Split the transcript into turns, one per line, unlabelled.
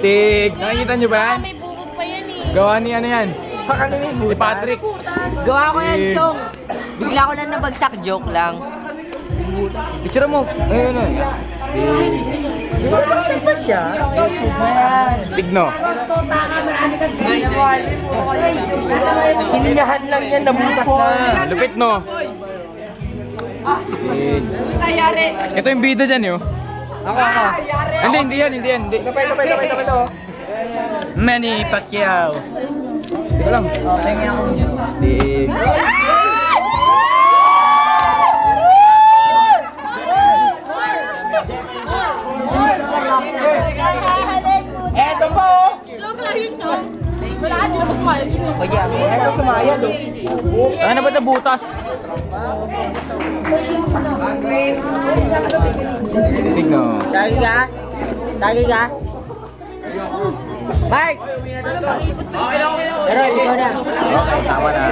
Stig. Nakikita nyo ba yan?
May bukog pa yan eh.
Gawa ni ano yan? Ni Patrick.
Gawa ko yan, Chong. Bigla ko na nabagsak. Joke lang.
Picture mo. Ayun na.
Nabagsak ba siya?
Stig no.
Siningahan lang yan. Nabutas na.
Lupit no. Ito yung bida dyan yun.
Ako.
Hindi yan.
Tapay to.
Manny Pacquiao. Ito lang.
Pengi ako ng juice.
Stig.
Eto po!
Slow ka rin, no? Wala ka din ako sumaya.
Eto sumaya, do.
Ano ba ito butas? Stig no.
Lagi ka? Mark! Pero, ikaw na.
Tama na.